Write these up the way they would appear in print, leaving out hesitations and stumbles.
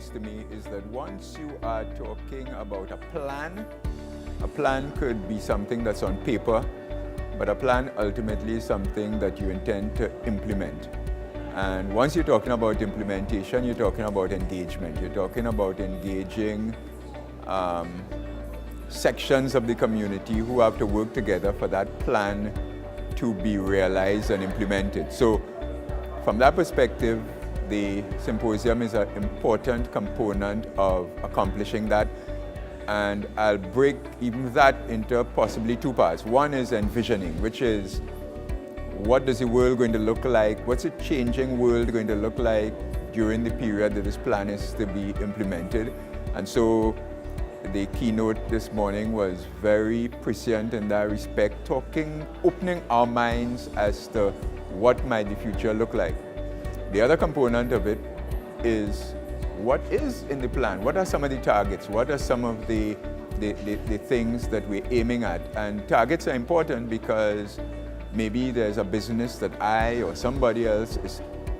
occurs to me is that once you are talking about a plan could be something that's on paper, but a plan ultimately is something that you intend to implement. And once you're talking about implementation, you're talking about engagement. You're talking about engaging sections of the community who have to work together for that plan to be realized and implemented. So from that perspective, the symposium is an important component of accomplishing that. And I'll break even that into possibly two parts. One is envisioning, which is what does the world going to look like? What's a changing world going to look like during the period that this plan is to be implemented? And so the keynote this morning was very prescient in that respect, opening our minds as to what might the future look like. The other component of it is what is in the plan? What are some of the targets? What are some of the things that we're aiming at? And targets are important because maybe there's a business that I or somebody else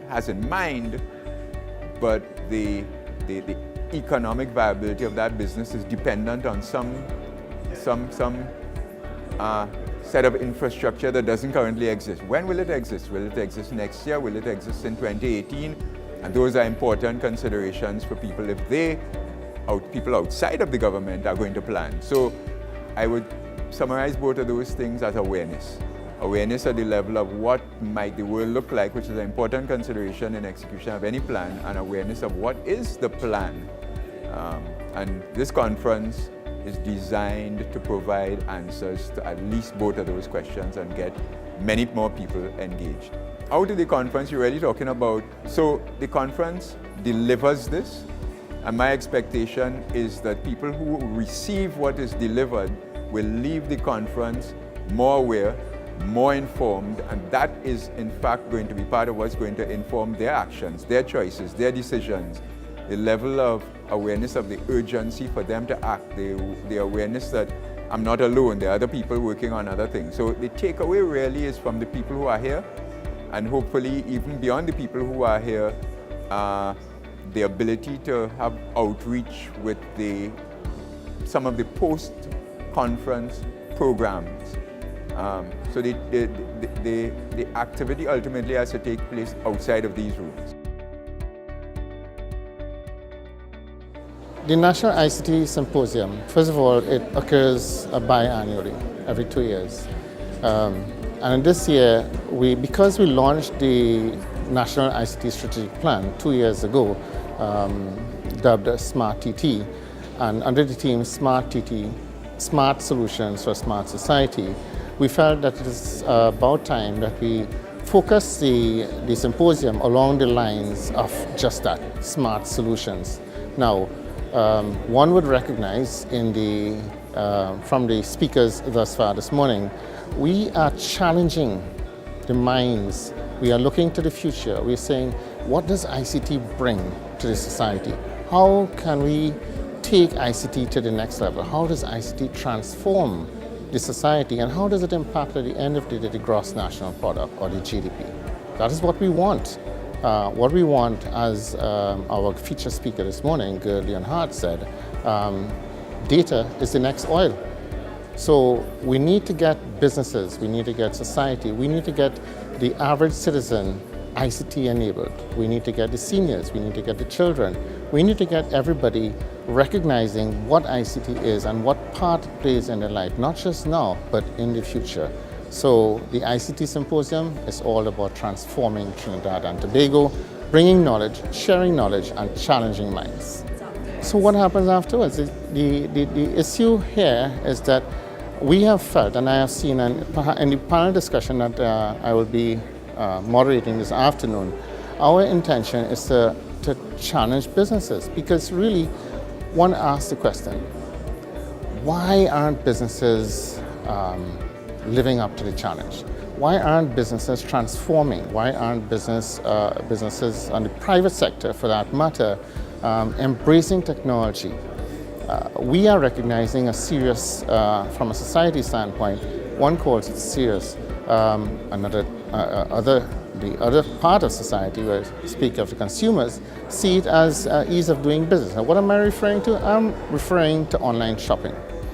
has in mind, but the economic viability of that business is dependent on some set of infrastructure that doesn't currently exist. When will it exist? Will it exist next year? Will it exist in 2018? And those are important considerations for people if people outside of the government are going to plan. So I would summarize both of those things as awareness. Awareness at the level of what might the world look like, which is an important consideration in execution of any plan, and awareness of what is the plan. And this conference is designed to provide answers to at least both of those questions and get many more people engaged. Out of the conference, you're really talking about, so the conference delivers this, and my expectation is that people who receive what is delivered will leave the conference more aware, more informed, and that is in fact going to be part of what's going to inform their actions, their choices, their decisions, the level of awareness of the urgency for them to act, the awareness that I'm not alone, there are other people working on other things. So the takeaway really is from the people who are here, and hopefully even beyond the people who are here, the ability to have outreach with some of the post-conference programs. So the activity ultimately has to take place outside of these rooms. The National ICT Symposium, first of all, it occurs biannually, every 2 years. And this year, because we launched the National ICT Strategic Plan 2 years ago, dubbed Smart TT, and under the theme Smart TT, Smart Solutions for a Smart Society, we felt that it is about time that we focus the symposium along the lines of just that, smart solutions. Now, one would recognize from the speakers thus far this morning, we are challenging the minds. We are looking to the future. We're saying, what does ICT bring to the society? How can we take ICT to the next level? How does ICT transform the society, and how does it impact at the end of the day the gross national product or the GDP? That is what we want. What we want, as our feature speaker this morning, Leon Hart, said, data is the next oil. So we need to get businesses, we need to get society, we need to get the average citizen ICT enabled. We need to get the seniors, we need to get the children. We need to get everybody recognizing what ICT is and what part it plays in their life, not just now, but in the future. So the ICT Symposium is all about transforming Trinidad and Tobago, bringing knowledge, sharing knowledge, and challenging minds. So what happens afterwards? The issue here is that we have felt, and I have seen in the panel discussion that I will be moderating this afternoon, our intention is to challenge businesses, because really one asks the question, why aren't businesses living up to the challenge? Why aren't businesses transforming? Why aren't businesses and the private sector, for that matter, embracing technology? We are recognizing a serious, from a society standpoint, one calls it serious, other the other part of society, where I speak of the consumers, see it as ease of doing business. And what am I referring to? I'm referring to online shopping.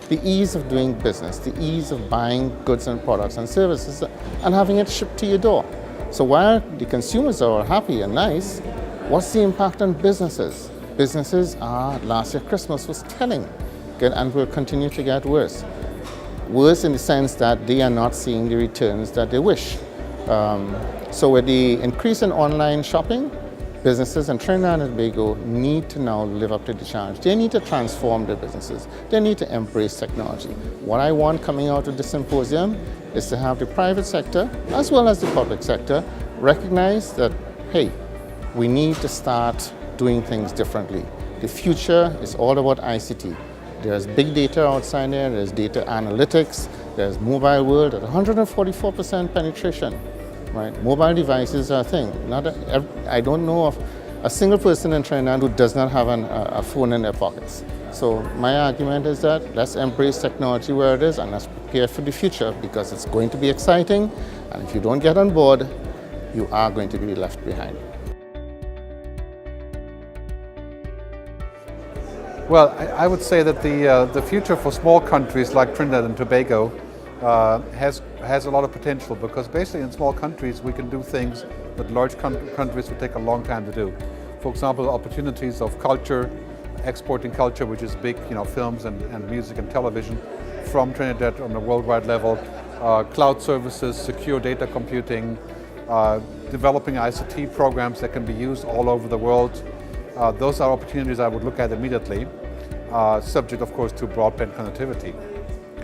The ease of doing business, the ease of buying goods and products and services and having it shipped to your door. So while the consumers are happy and nice, what's the impact on businesses? Businesses last year Christmas was telling, and will continue to get worse. Worse in the sense that they are not seeing the returns that they wish. So with the increase in online shopping, businesses in Trinidad and Tobago need to now live up to the challenge. They need to transform their businesses. They need to embrace technology. What I want coming out of the symposium is to have the private sector, as well as the public sector, recognize that, hey, we need to start doing things differently. The future is all about ICT. There's big data outside there, there's data analytics, there's mobile world at 144% penetration. Right? Mobile devices are a thing. I don't know of a single person in Trinidad who does not have a phone in their pockets. So my argument is that let's embrace technology where it is and let's prepare for the future, because it's going to be exciting, and if you don't get on board, you are going to be left behind. Well, I would say that the future for small countries like Trinidad and Tobago has a lot of potential, because basically in small countries we can do things that large countries would take a long time to do. For example, opportunities of culture, exporting culture, which is big, films and music and television from Trinidad on a worldwide level, cloud services, secure data computing, developing ICT programs that can be used all over the world. Those are opportunities I would look at immediately, subject of course to broadband connectivity.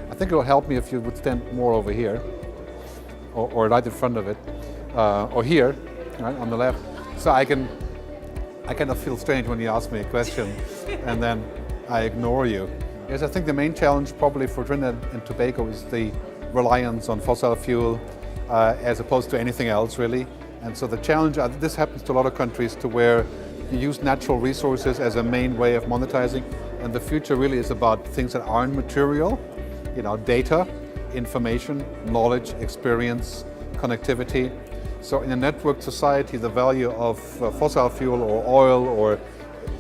I think it will help me if you would stand more over here, or right in front of it, or here, right, on the left. So I kind of feel strange when you ask me a question and then I ignore you. Yes, I think the main challenge probably for Trinidad and Tobago is the reliance on fossil fuel as opposed to anything else really. And so the challenge, this happens to a lot of countries, to where you use natural resources as a main way of monetizing, and the future really is about things that aren't material, data, information, knowledge, experience, connectivity. So in a networked society, the value of fossil fuel or oil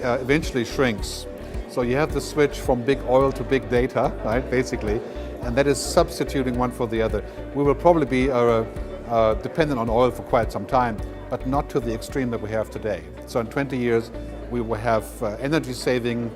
eventually shrinks. So you have to switch from big oil to big data, right, basically, and that is substituting one for the other. We will probably be dependent on oil for quite some time, but not to the extreme that we have today. So in 20 years, we will have energy saving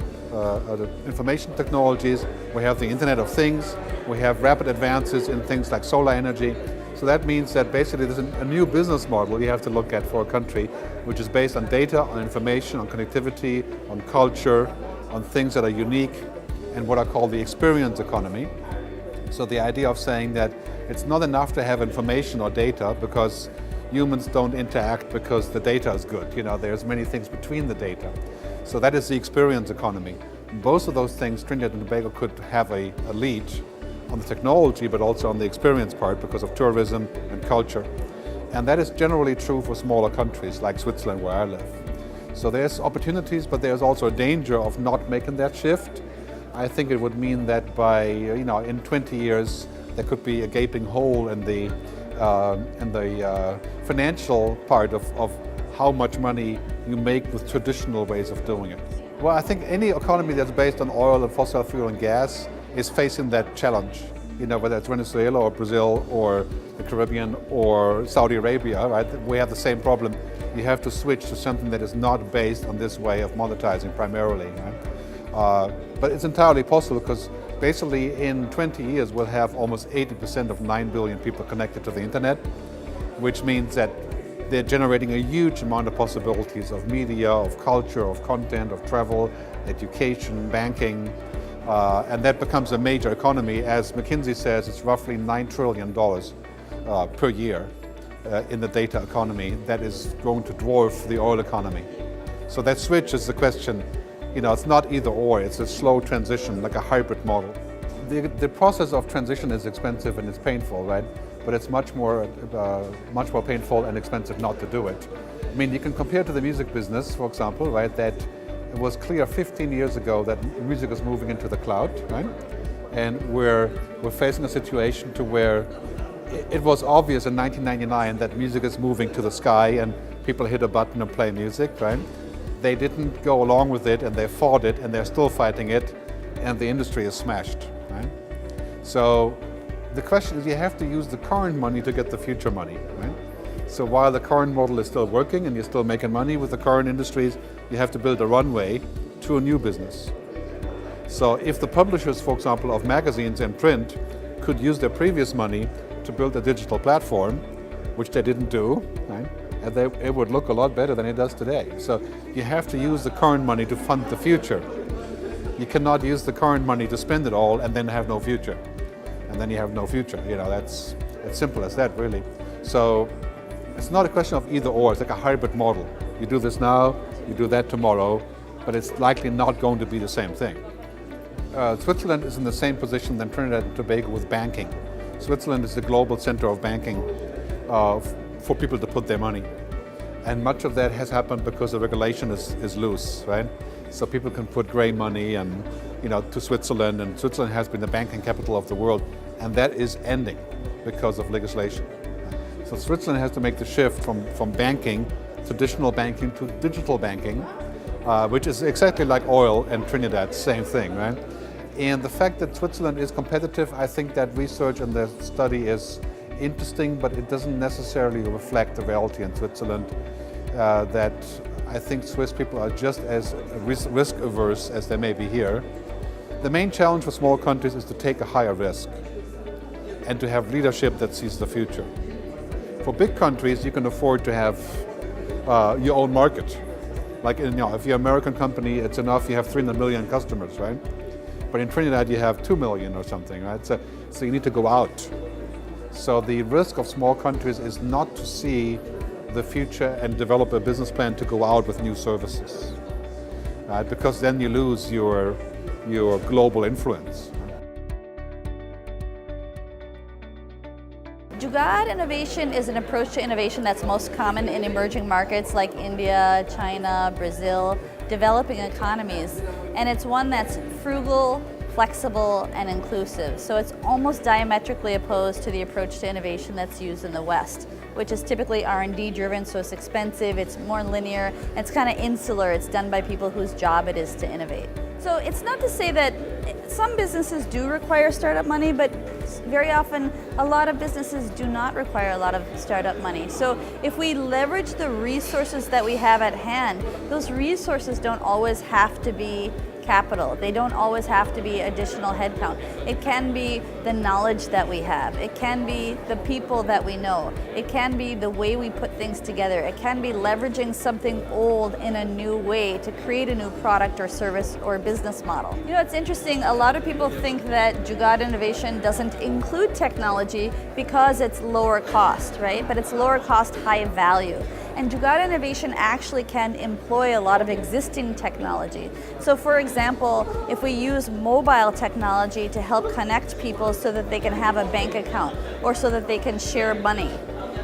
information technologies, we have the Internet of Things, we have rapid advances in things like solar energy. So that means that basically there's a new business model you have to look at for a country, which is based on data, on information, on connectivity, on culture, on things that are unique, and what I call the experience economy. So the idea of saying that it's not enough to have information or data, because humans don't interact because the data is good. There's many things between the data. So that is the experience economy. Both of those things, Trinidad and Tobago could have a lead on the technology, but also on the experience part, because of tourism and culture. And that is generally true for smaller countries like Switzerland, where I live. So there's opportunities, but there's also a danger of not making that shift. I think it would mean that by, in 20 years, there could be a gaping hole in the financial part of how much money you make with traditional ways of doing it. Well, I think any economy that's based on oil and fossil fuel and gas is facing that challenge. Whether it's Venezuela or Brazil or the Caribbean or Saudi Arabia, right? We have the same problem. You have to switch to something that is not based on this way of monetizing primarily. Right? But it's entirely possible, because basically in 20 years we'll have almost 80% of 9 billion people connected to the internet, which means that they're generating a huge amount of possibilities of media, of culture, of content, of travel, education, banking, and that becomes a major economy. As McKinsey says, it's roughly $9 trillion per year in the data economy that is going to dwarf the oil economy. So that switch is the question. It's not either or, it's a slow transition, like a hybrid model. The process of transition is expensive and it's painful, right? But it's much more painful and expensive not to do it. I mean, you can compare to the music business, for example, right? That it was clear 15 years ago that music is moving into the cloud, right? And we're facing a situation to where it was obvious in 1999 that music is moving to the sky and people hit a button and play music, right? They didn't go along with it and they fought it and they're still fighting it and the industry is smashed, right? So the question is you have to use the current money to get the future money, right? So while the current model is still working and you're still making money with the current industries, you have to build a runway to a new business. So if the publishers, for example, of magazines and print could use their previous money to build a digital platform, which they didn't do, right? And it would look a lot better than it does today. So you have to use the current money to fund the future. You cannot use the current money to spend it all and then have no future. And then you have no future. You know, that's as simple as that, really. So it's not a question of either or, it's like a hybrid model. You do this now, you do that tomorrow, but it's likely not going to be the same thing. Switzerland is in the same position than Trinidad and Tobago with banking. Switzerland is the global center of banking for people to put their money. And much of that has happened because the regulation is loose, right? So people can put grey money and, to Switzerland, and Switzerland has been the banking capital of the world, and that is ending because of legislation. So Switzerland has to make the shift from banking, traditional banking, to digital banking, which is exactly like oil and Trinidad, same thing, right? And the fact that Switzerland is competitive, I think that research and the study is interesting, but it doesn't necessarily reflect the reality in Switzerland, that I think Swiss people are just as risk averse as they may be here. The main challenge for small countries is to take a higher risk and to have leadership that sees the future. For big countries, you can afford to have your own market. Like, if you're an American company, it's enough you have 300 million customers, right? But in Trinidad, you have 2 million or something, right? So you need to go out. So the risk of small countries is not to see the future and develop a business plan to go out with new services, right? Because then you lose your global influence. Jugaad innovation is an approach to innovation that's most common in emerging markets like India, China, Brazil, developing economies. And it's one that's frugal, flexible, and inclusive. So it's almost diametrically opposed to the approach to innovation that's used in the West, which is typically R&D driven, so it's expensive, it's more linear, it's kind of insular, it's done by people whose job it is to innovate. So it's not to say that some businesses do require startup money, but very often a lot of businesses do not require a lot of startup money. So if we leverage the resources that we have at hand, those resources don't always have to be capital. They don't always have to be additional headcount. It can be the knowledge that we have. It can be the people that we know. It can be the way we put things together. It can be leveraging something old in a new way to create a new product or service or business model. It's interesting, a lot of people think that Jugaad innovation doesn't include technology because it's lower cost, right? But it's lower cost, high value. And Jugaad innovation actually can employ a lot of existing technology. So for example, if we use mobile technology to help connect people so that they can have a bank account or so that they can share money,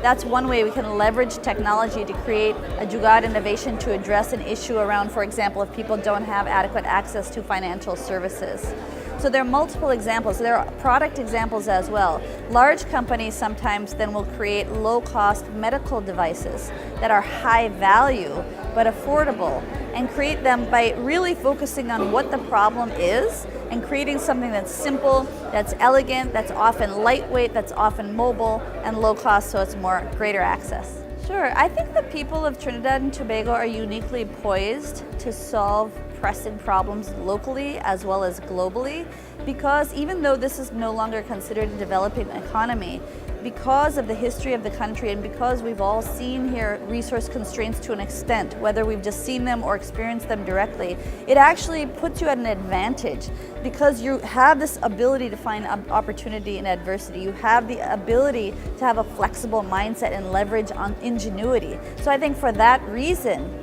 that's one way we can leverage technology to create a Jugaad innovation to address an issue around, for example, if people don't have adequate access to financial services. So there are multiple examples. There are product examples as well. Large companies sometimes then will create low-cost medical devices that are high value but affordable, and create them by really focusing on what the problem is and creating something that's simple, that's elegant, that's often lightweight, that's often mobile and low cost, so it's more greater access. Sure, I think the people of Trinidad and Tobago are uniquely poised to solve pressing problems locally as well as globally, because even though this is no longer considered a developing economy, because of the history of the country and because we've all seen here resource constraints to an extent, whether we've just seen them or experienced them directly, it actually puts you at an advantage because you have this ability to find opportunity in adversity. You have the ability to have a flexible mindset and leverage on ingenuity. So I think for that reason,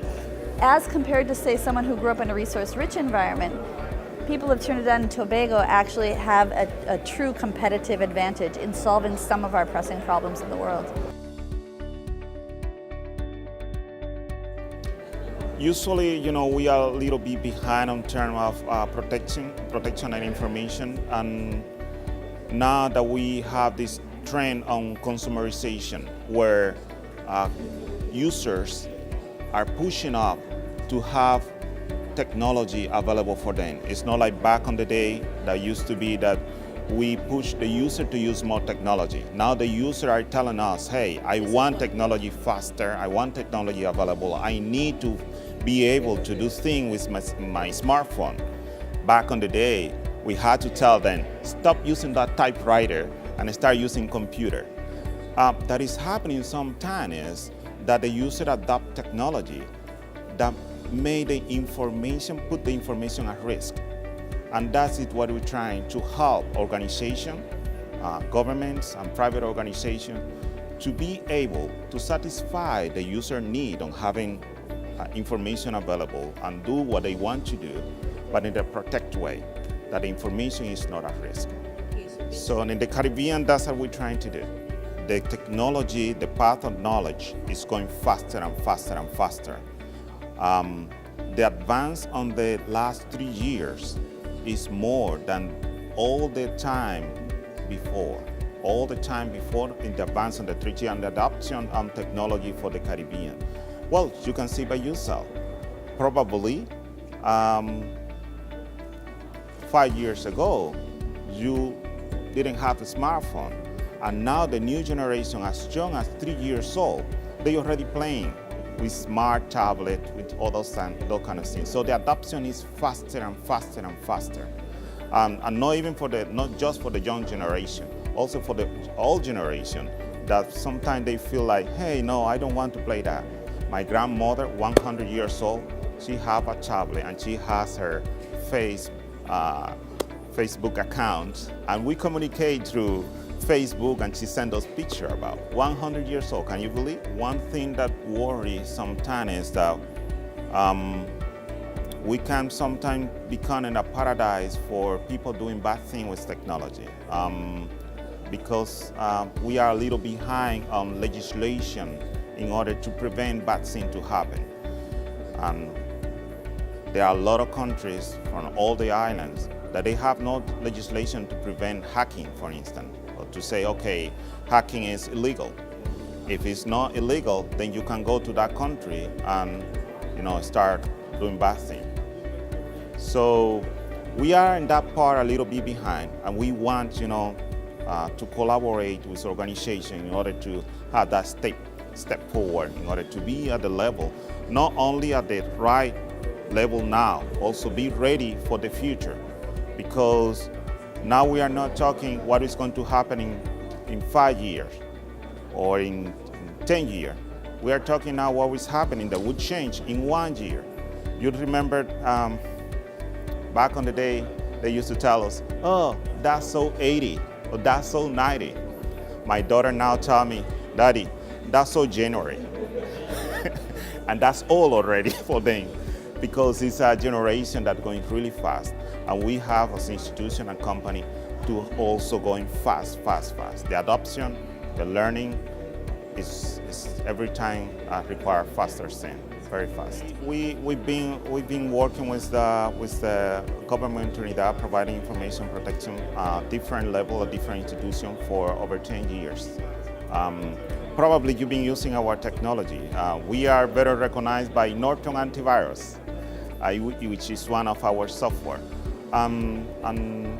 as compared to, say, someone who grew up in a resource-rich environment, people of Trinidad and Tobago actually have a true competitive advantage in solving some of our pressing problems in the world. Usually, we are a little bit behind in terms of protection and information. And now that we have this trend on consumerization where users are pushing up to have technology available for them. It's not like back on the day that used to be that we push the user to use more technology. Now the user are telling us, hey, I want technology faster, I want technology available, I need to be able to do things with my smartphone. Back on the day, we had to tell them, stop using that typewriter and start using computer. That is happening sometimes is that the user adopt technology that made the information, put the information at risk. And that's it what we're trying to help organizations, governments and private organizations to be able to satisfy the user need on having information available and do what they want to do, but in a protected way, that the information is not at risk. So in the Caribbean, that's what we're trying to do. The technology, the path of knowledge is going faster and faster and faster. The advance on the last 3 years is more than all the time before. All the time before in the advance on the 3G and the adoption on technology for the Caribbean. Well, you can see by yourself. Probably 5 years ago, you didn't have a smartphone. And now the new generation, as young as 3 years old, they already playing with smart tablet, with all those kind of things. So the adoption is faster and faster and faster. And not just for the young generation, also for the old generation, that sometimes they feel like, hey, no, I don't want to play that. My grandmother, 100 years old, she have a tablet and she has her Facebook account, and we communicate through Facebook, and she sent us picture about 100 years old. Can you believe? One thing that worries sometimes is that we can sometimes become in a paradise for people doing bad things with technology because we are a little behind on legislation in order to prevent bad things to happen. And there are a lot of countries from all the islands that they have no legislation to prevent hacking, for instance, or to say, okay, hacking is illegal. If it's not illegal, then you can go to that country and start doing bad things. So we are in that part a little bit behind, and we want to collaborate with organizations in order to have that step forward, in order to be at the level, not only at the right level now, also be ready for the future. Because now we are not talking what is going to happen in 5 years or in 10 years. We are talking now what is happening that would change in 1 year. You remember back on the day, they used to tell us, oh, that's so 80 or that's so 90. My daughter now tell me, Daddy, that's so January. And that's all already for them, because it's a generation that's going really fast. And we have as an institution and company to also going fast. The adoption, the learning is every time require faster thing, very fast. We've been working with the government in Trinidad, providing information protection different level of different institutions for over 10 years. Probably you've been using our technology. We are better recognized by Norton Antivirus, which is one of our software. And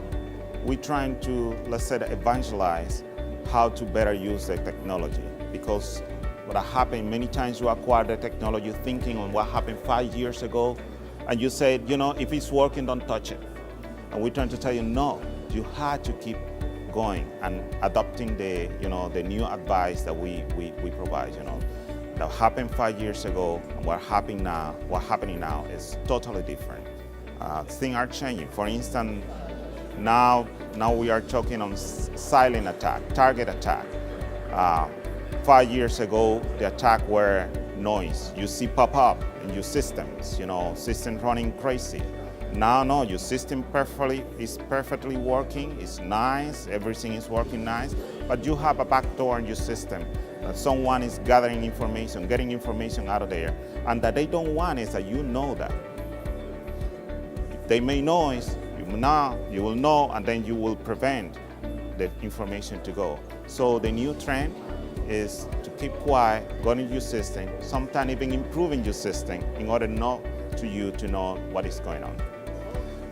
we're trying to, let's say, evangelize how to better use the technology, because what happened many times, you acquire the technology thinking on what happened 5 years ago, and you said, if it's working, don't touch it. And we're trying to tell you, no, you have to keep going and adopting the new advice that we provide. That happened 5 years ago, and what's happening now is totally different. Things are changing. For instance, now we are talking on silent attack, target attack. 5 years ago, the attack were noise. You see pop up in your systems, system running crazy. Now, no, your system is perfectly working. It's nice. Everything is working nice. But you have a backdoor in your system. Someone is gathering information, getting information out of there, and that they don't want is that you know that. If they make noise, you will know, and then you will prevent the information to go. So the new trend is to keep quiet, go into your system, sometimes even improving your system in order not to you to know what is going on.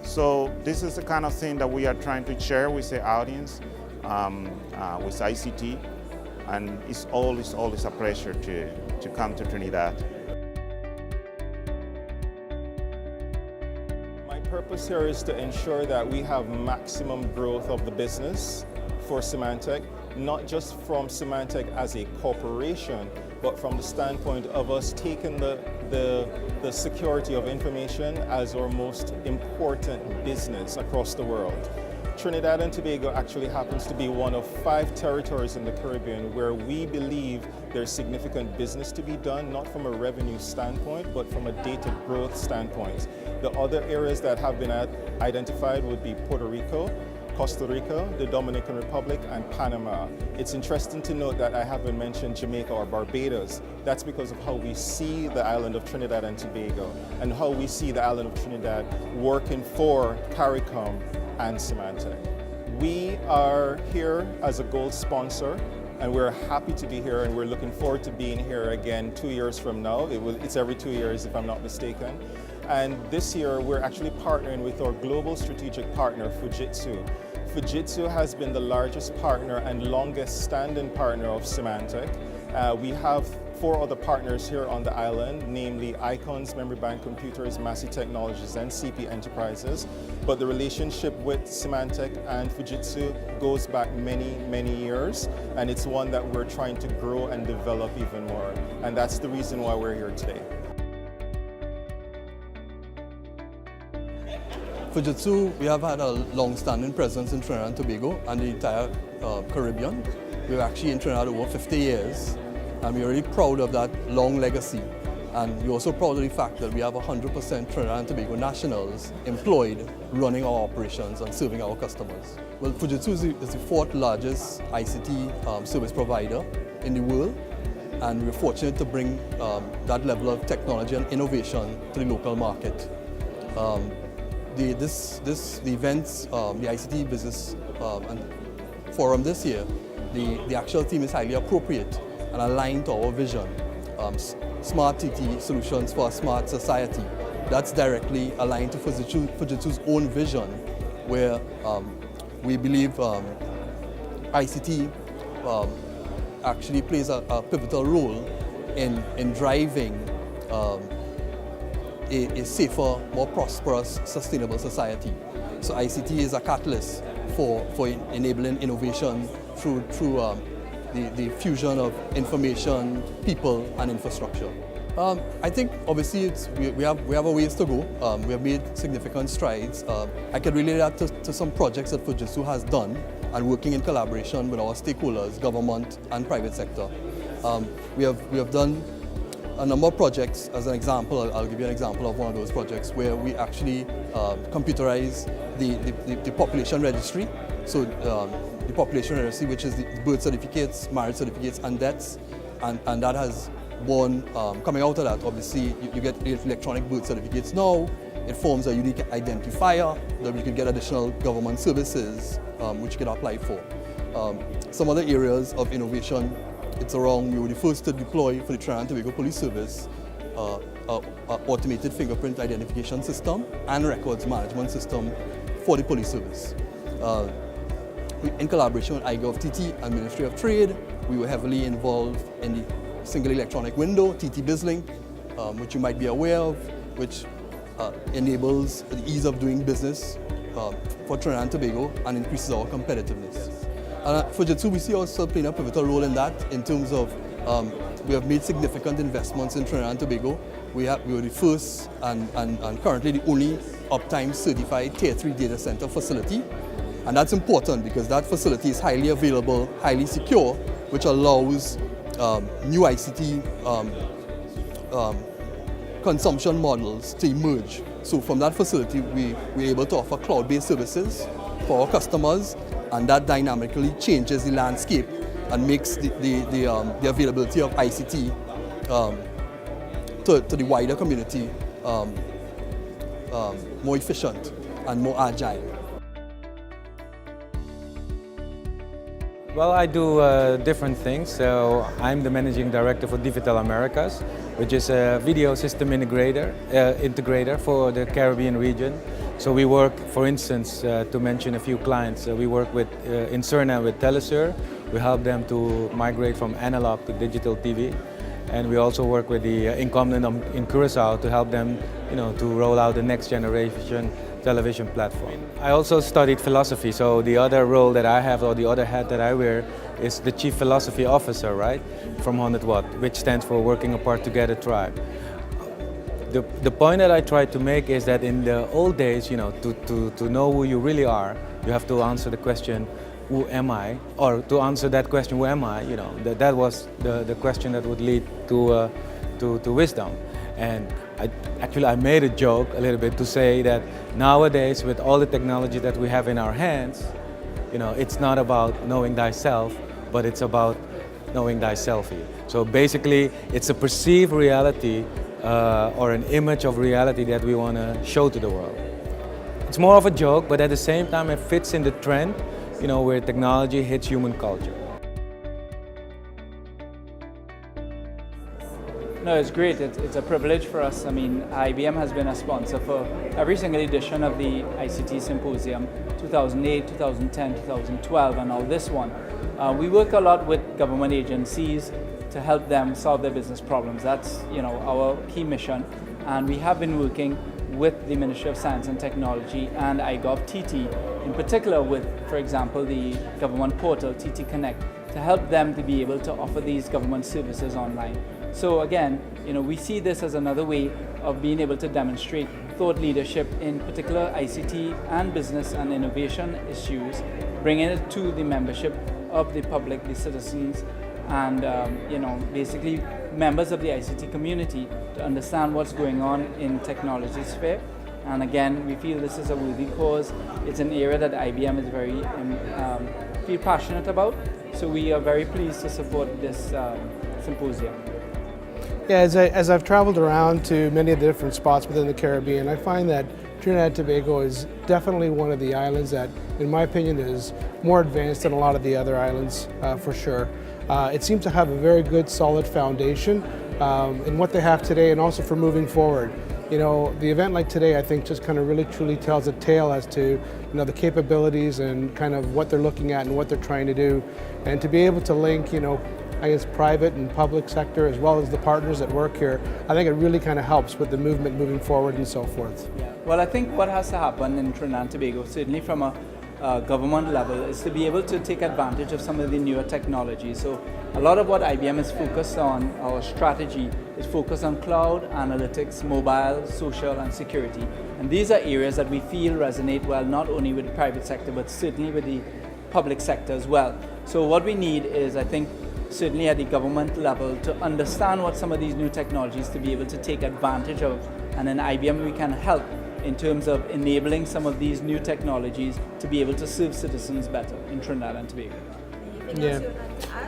So this is the kind of thing that we are trying to share with the audience, with ICT, and it's always a pleasure to come to Trinidad. My purpose here is to ensure that we have maximum growth of the business for Symantec, not just from Symantec as a corporation, but from the standpoint of us taking the security of information as our most important business across the world. Trinidad and Tobago actually happens to be one of 5 territories in the Caribbean where we believe there's significant business to be done, not from a revenue standpoint, but from a data growth standpoint. The other areas that have been identified would be Puerto Rico, Costa Rica, the Dominican Republic, and Panama. It's interesting to note that I haven't mentioned Jamaica or Barbados. That's because of how we see the island of Trinidad and Tobago and how we see the island of Trinidad working for CARICOM and Symantec. We are here as a gold sponsor, and we're happy to be here, and we're looking forward to being here again 2 years from now. It's every 2 years, if I'm not mistaken. And this year, we're actually partnering with our global strategic partner, Fujitsu. Fujitsu has been the largest partner and longest standing partner of Symantec. We have 4 other partners here on the island, namely Icons, Memory Bank Computers, Massey Technologies, and CP Enterprises. But the relationship with Symantec and Fujitsu goes back many, many years, and it's one that we're trying to grow and develop even more. And that's the reason why we're here today. Fujitsu, we have had a long-standing presence in Trinidad and Tobago and the entire Caribbean. We're actually in Trinidad over 50 years, and we're really proud of that long legacy. And we're also proud of the fact that we have 100% Trinidad and Tobago nationals employed running our operations and serving our customers. Well, Fujitsu is the 4th largest ICT service provider in the world, and we're fortunate to bring that level of technology and innovation to the local market. The events, the ICT Business and Forum this year, the actual theme is highly appropriate and aligned to our vision. Smart TT solutions for a smart society. That's directly aligned to Fujitsu's own vision, where we believe ICT actually plays a pivotal role in driving a safer, more prosperous, sustainable society. So ICT is a catalyst for enabling innovation through the fusion of information, people, and infrastructure. I think obviously we have a ways to go. We have made significant strides. I can relate that to some projects that Fujitsu has done and working in collaboration with our stakeholders, government and private sector. We have done a number of projects. As an example, I'll give you an example of one of those projects where we actually computerize the population registry. So the population registry, which is the birth certificates, marriage certificates, and deaths, and that has born, coming out of that, obviously you get electronic birth certificates now. It forms a unique identifier that you can get additional government services which you can apply for. Some other areas of innovation, it's around, we were the first to deploy for the Trinidad and Tobago Police Service automated fingerprint identification system and records management system for the police service. In collaboration with iGov.tt and Ministry of Trade, we were heavily involved in the single electronic window, TT BizLink, which you might be aware of, which enables the ease of doing business for Trinidad and Tobago and increases our competitiveness. And at Fujitsu, we see ourselves playing a pivotal role in that, in terms of we have made significant investments in Trinidad and Tobago. We were the first and currently the only uptime certified Tier 3 data center facility. And that's important because that facility is highly available, highly secure, which allows new ICT consumption models to emerge. So from that facility, we're able to offer cloud-based services for our customers, and that dynamically changes the landscape and makes the availability of ICT to the wider community more efficient and more agile. Well, I do different things. So I'm the managing director for Digital Americas, which is a video system integrator for the Caribbean region. So we work, for instance, to mention a few clients, we work with in Suriname with Telesur. We help them to migrate from analog to digital TV. And we also work with the incumbent in Curacao to help them, to roll out the next generation television platform. I also studied philosophy, so the other role that I have, or the other hat that I wear, is the Chief Philosophy Officer, right, from 100 Watt, which stands for Working Apart Together Tribe. The point that I try to make is that in the old days, to know who you really are, you have to answer the question, who am I? Or to answer that question, who am I? That was the question that would lead to wisdom. And I made a joke a little bit to say that nowadays, with all the technology that we have in our hands, it's not about knowing thyself, but it's about knowing thyselfy. So basically, it's a perceived reality or an image of reality that we want to show to the world. It's more of a joke, but at the same time, it fits in the trend, where technology hits human culture. No, it's great. It's a privilege for us. I mean, IBM has been a sponsor for every single edition of the ICT Symposium, 2008, 2010, 2012, and now this one. We work a lot with government agencies to help them solve their business problems. That's, our key mission. And we have been working with the Ministry of Science and Technology and iGov.tt, in particular with, for example, the government portal, TT Connect, to help them to be able to offer these government services online. So again, we see this as another way of being able to demonstrate thought leadership in particular ICT and business and innovation issues, bringing it to the membership of the public, the citizens, and basically members of the ICT community to understand what's going on in technology sphere. And again, we feel this is a worthy cause. It's an area that IBM is very feel passionate about. So we are very pleased to support this symposium. Yeah, as I've traveled around to many of the different spots within the Caribbean, I find that Trinidad and Tobago is definitely one of the islands that, in my opinion, is more advanced than a lot of the other islands, for sure. It seems to have a very good, solid foundation in what they have today, and also for moving forward. The event like today, I think, just kind of really truly tells a tale as to, the capabilities and kind of what they're looking at and what they're trying to do. And to be able to link, I guess, private and public sector as well as the partners that work here, I think it really kind of helps with the movement moving forward and so forth. Yeah. Well, I think what has to happen in Trinidad and Tobago, certainly from a government level, is to be able to take advantage of some of the newer technologies. So a lot of what IBM is focused on, our strategy, is focused on cloud, analytics, mobile, social, and security. And these are areas that we feel resonate well, not only with the private sector, but certainly with the public sector as well. So what we need is, I think, certainly at the government level, to understand what some of these new technologies to be able to take advantage of. And in IBM, we can help in terms of enabling some of these new technologies to be able to serve citizens better in Trinidad and Tobago. Yeah.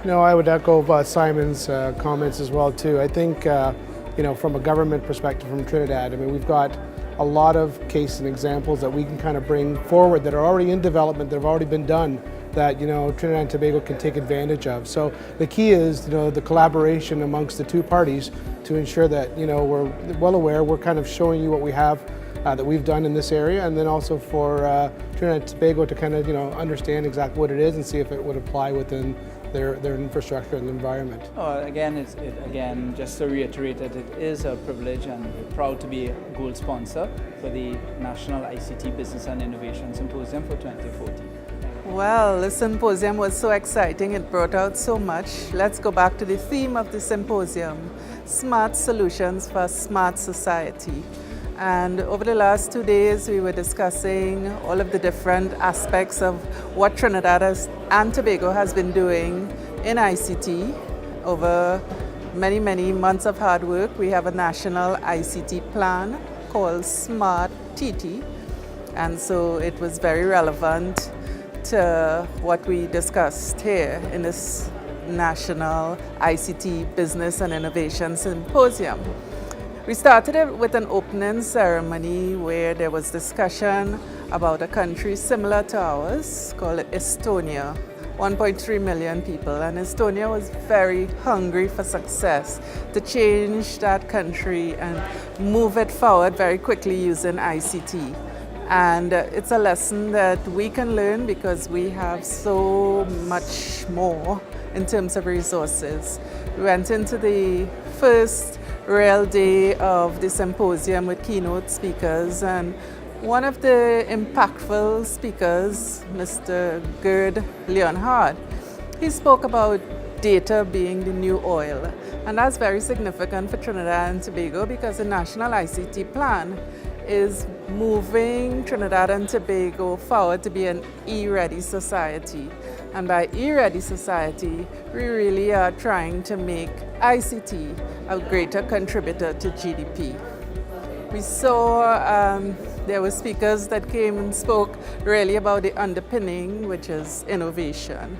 No, I would echo Simon's comments as well too. I think, from a government perspective from Trinidad, we've got a lot of cases and examples that we can kind of bring forward that are already in development, that have already been done, that Trinidad and Tobago can take advantage of. So the key is the collaboration amongst the two parties to ensure that we're well aware, we're kind of showing you what we have that we've done in this area, and then also for Trinidad and Tobago to kind of understand exactly what it is and see if it would apply within their infrastructure and environment. Again, just to reiterate that it is a privilege, and we're proud to be a gold sponsor for the National ICT Business and Innovation Symposium for 2014. Well, the symposium was so exciting, it brought out so much. Let's go back to the theme of the symposium, Smart Solutions for a Smart Society. And over the last 2 days, we were discussing all of the different aspects of what Trinidad and Tobago has been doing in ICT over many, many months of hard work. We have a national ICT plan called Smart TT, and so it was very relevant to what we discussed here in this National ICT Business and Innovation Symposium. We started it with an opening ceremony where there was discussion about a country similar to ours called Estonia, 1.3 million people, and Estonia was very hungry for success to change that country and move it forward very quickly using ICT. And it's a lesson that we can learn because we have so much more in terms of resources. We went into the first real day of the symposium with keynote speakers, and one of the impactful speakers, Mr. Gerd Leonhard, he spoke about data being the new oil. And that's very significant for Trinidad and Tobago because the National ICT Plan is moving Trinidad and Tobago forward to be an e-ready society. And by e-ready society, we really are trying to make ICT a greater contributor to GDP. We saw there were speakers that came and spoke really about the underpinning, which is innovation.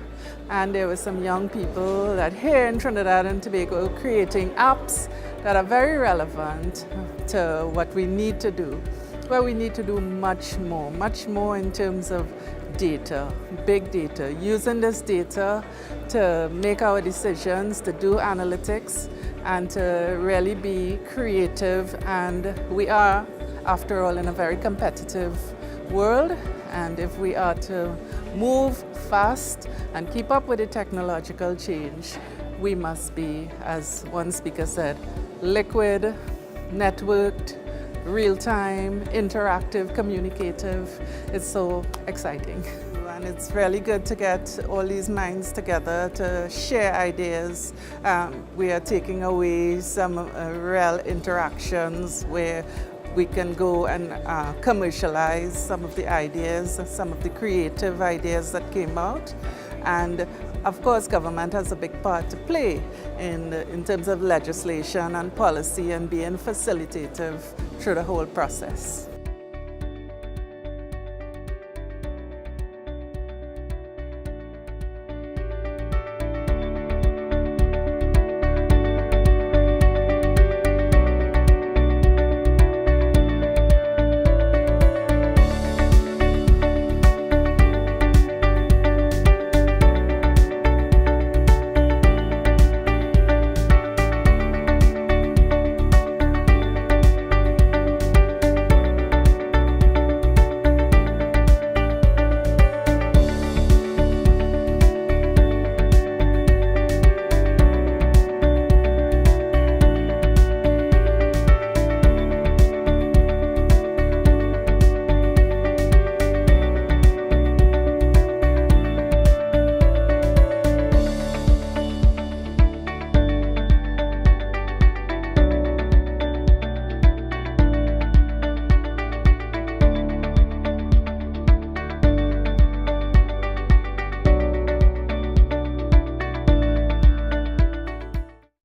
And there were some young people that here in Trinidad and Tobago creating apps that are very relevant to what we need to do. Well, we need to do much more in terms of data, big data, using this data to make our decisions, to do analytics, and to really be creative. And we are, after all, in a very competitive world. And if we are to move fast and keep up with the technological change, we must be, as one speaker said, liquid, networked, real-time, interactive, communicative. It's so exciting. And it's really good to get all these minds together to share ideas. We are taking away some real interactions where we can go and commercialize some of the ideas, some of the creative ideas that came out. And of course, government has a big part to play in terms of legislation and policy and being facilitative through the whole process.